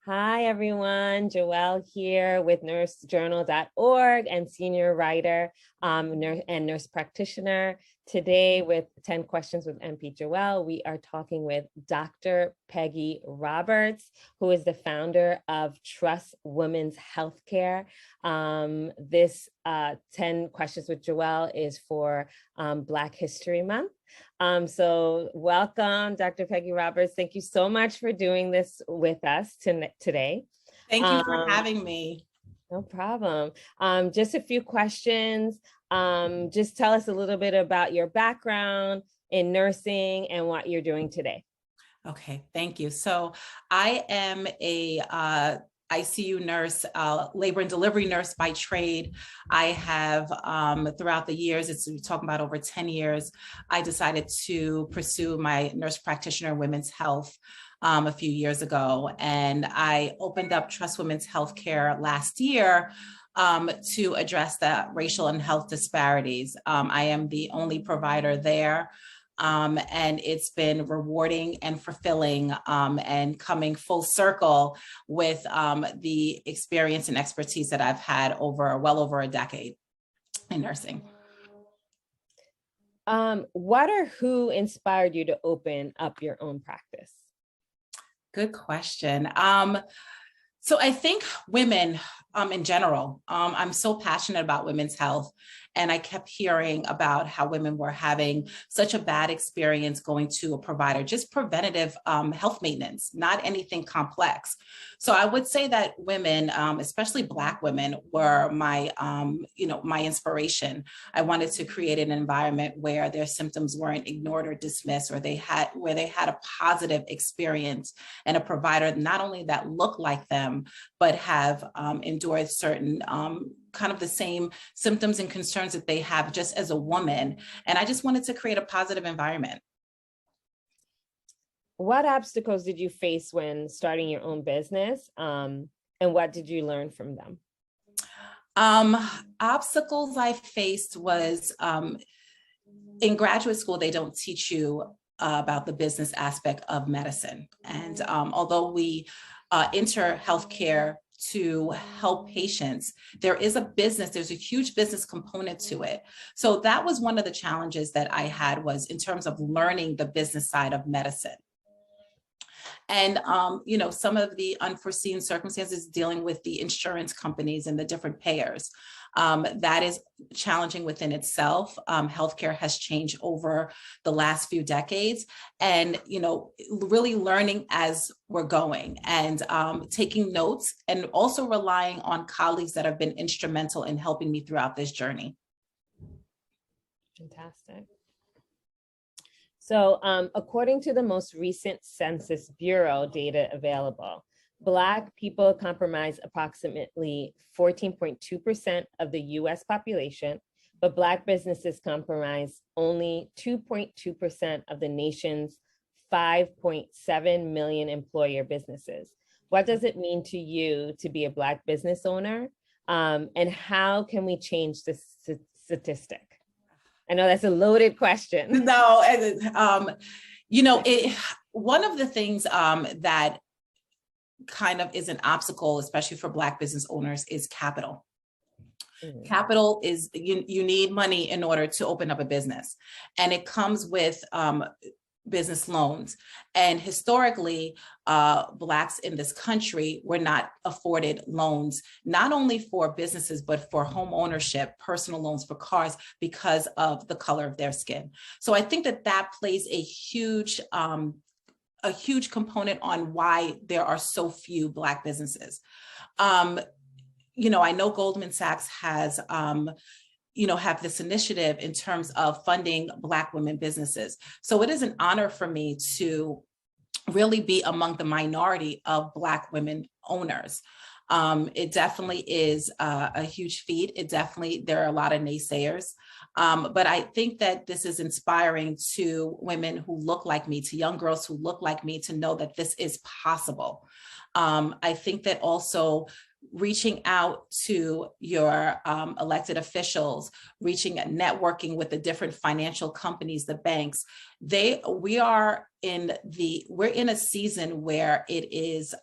Hi, everyone. Joelle here with nursejournal.org and senior writer and nurse practitioner. Today with 10 questions with NP Joelle, we are talking with Dr. Peggy Roberts, who is the founder of Trust Women's Healthcare. This 10 questions with Joelle is for Black History Month. So welcome, Dr. Peggy Roberts. Thank you so much for doing this with us today. Thank you for having me. No problem. Just a few questions. Just tell us a little bit about your background in nursing and what you're doing today. Okay, thank you. So I am a ICU nurse, labor and delivery nurse by trade. I have, throughout the years, we're talking about over 10 years, I decided to pursue my nurse practitioner in women's health a few years ago. And I opened up Trust Women's Healthcare last year to address the racial and health disparities. I am the only provider there. And it's been rewarding and fulfilling and coming full circle with the experience and expertise that I've had well over a decade in nursing. What or who inspired you to open up your own practice? Good question. So I think women in general, I'm so passionate about women's health. And I kept hearing about how women were having such a bad experience going to a provider, just preventative health maintenance, not anything complex. So I would say that women, especially Black women, were my, my inspiration. I wanted to create an environment where their symptoms weren't ignored or dismissed, or where they had a positive experience and a provider not only that looked like them, but have endured certain kind of the same symptoms and concerns that they have just as a woman. And I just wanted to create a positive environment. What obstacles did you face when starting your own business? And what did you learn from them? Obstacles I faced was in graduate school, they don't teach you about the business aspect of medicine. And although we enter healthcare to help patients, there's a huge business component to it. So that was one of the challenges that I had, was in terms of learning the business side of medicine. And, some of the unforeseen circumstances dealing with the insurance companies and the different payers. That is challenging within itself. Healthcare has changed over the last few decades, and, really learning as we're going and taking notes, and also relying on colleagues that have been instrumental in helping me throughout this journey. Fantastic. So according to the most recent Census Bureau data available, Black people comprise approximately 14.2% of the US population, but Black businesses comprise only 2.2% of the nation's 5.7 million employer businesses. What does it mean to you to be a Black business owner? And how can we change this statistic? I know that's a loaded question. No, one of the things that kind of is an obstacle, especially for Black business owners, is capital. Mm-hmm. Capital is, you need money in order to open up a business, and it comes with business loans. And historically, Blacks in this country were not afforded loans, not only for businesses, but for home ownership, personal loans for cars, because of the color of their skin. So I think that plays a huge component on why there are so few Black businesses. I know Goldman Sachs has have this initiative in terms of funding Black women businesses. So it is an honor for me to really be among the minority of Black women owners. It definitely is a huge feat. There are a lot of naysayers, but I think that this is inspiring to women who look like me, to young girls who look like me, to know that this is possible. I think that also reaching out to your elected officials, networking with the different financial companies, the banks, we're in a season where it is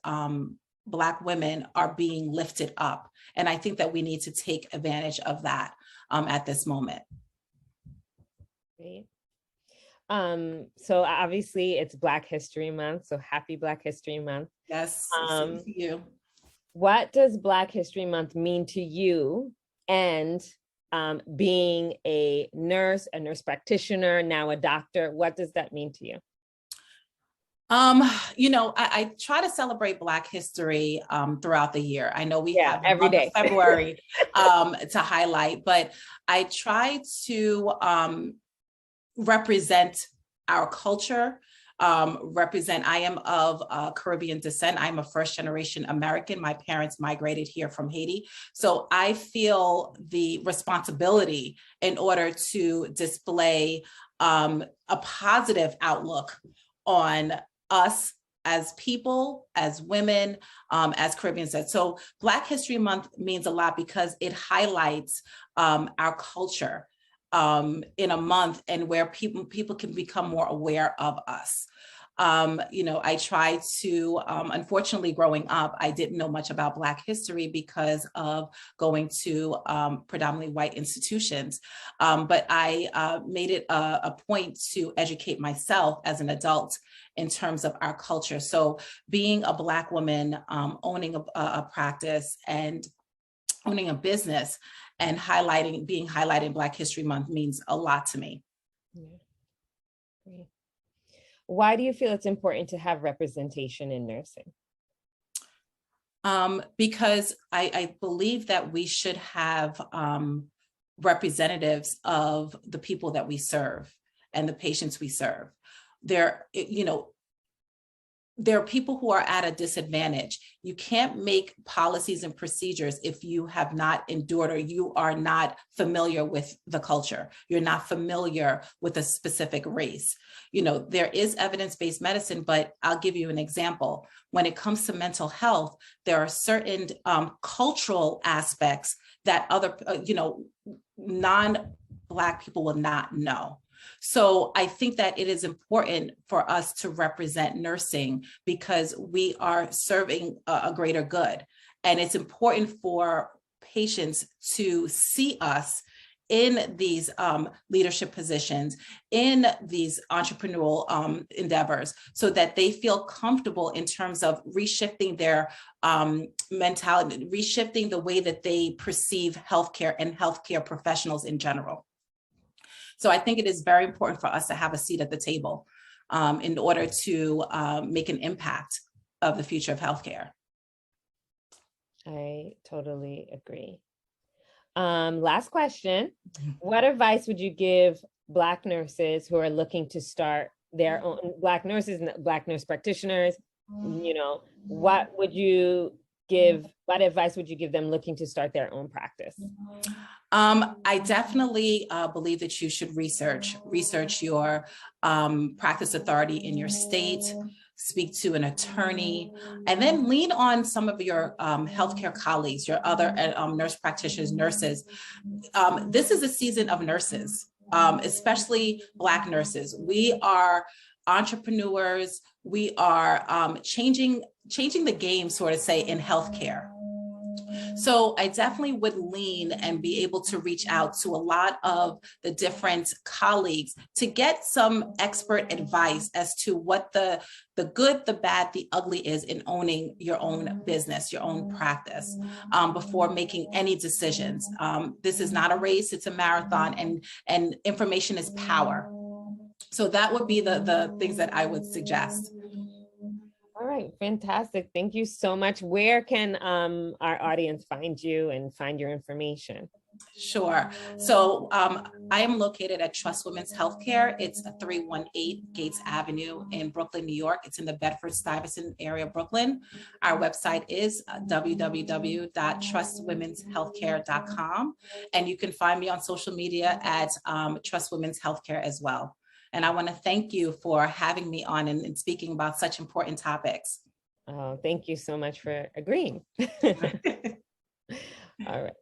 Black women are being lifted up. And I think that we need to take advantage of that at this moment. Great. So obviously it's Black History Month, so happy Black History Month. Yes, same to you. What does Black History Month mean to you? And being a nurse practitioner, now a doctor, what does that mean to you? I try to celebrate Black history throughout the year. I know we have the every month day of February to highlight, but I try to represent our culture, I am of Caribbean descent. I'm a first-generation American. My parents migrated here from Haiti. So I feel the responsibility in order to display a positive outlook on us as people, as women, as Caribbean descent. So Black History Month means a lot because it highlights our culture in a month, and where people can become more aware of us. I try to, unfortunately, growing up, I didn't know much about Black history because of going to predominantly white institutions. But I made it a point to educate myself as an adult in terms of our culture. So being a Black woman, owning a practice and owning a business and being highlighted Black History Month means a lot to me. Yeah. Why do you feel it's important to have representation in nursing? Because I believe that we should have representatives of the people that we serve and the patients we serve. There are people who are at a disadvantage. You can't make policies and procedures if you have not endured or you are not familiar with the culture. You're not familiar with a specific race. There is evidence-based medicine, but I'll give you an example. When it comes to mental health, there are certain cultural aspects that other, non-Black people will not know. So I think that it is important for us to represent nursing because we are serving a greater good. And it's important for patients to see us in these leadership positions, in these entrepreneurial endeavors, so that they feel comfortable in terms of reshifting their mentality, reshifting the way that they perceive healthcare and healthcare professionals in general. So I think it is very important for us to have a seat at the table in order to make an impact of the future of healthcare. I totally agree. Last question. What advice would you give Black nurses who are looking to start their own, Black nurses and Black nurse practitioners? What advice would you give them looking to start their own practice? I definitely believe that you should research your practice authority in your state, speak to an attorney, and then lean on some of your healthcare colleagues, your other nurse practitioners, nurses. This is a season of nurses, especially Black nurses. We are entrepreneurs. We are changing the game, sort of say, in healthcare. So I definitely would lean and be able to reach out to a lot of the different colleagues to get some expert advice as to what the good, the bad, the ugly is in owning your own business, your own practice, before making any decisions. This is not a race, it's a marathon, and information is power. So that would be the things that I would suggest. All right, fantastic. Thank you so much. Where can our audience find you and find your information? Sure. So I am located at Trust Women's Healthcare. It's 318 Gates Avenue in Brooklyn, New York. It's in the Bedford-Stuyvesant area of Brooklyn. Our website is www.trustwomenshealthcare.com. And you can find me on social media at Trust Women's Healthcare as well. And I want to thank you for having me on and speaking about such important topics. Oh, thank you so much for agreeing. All right.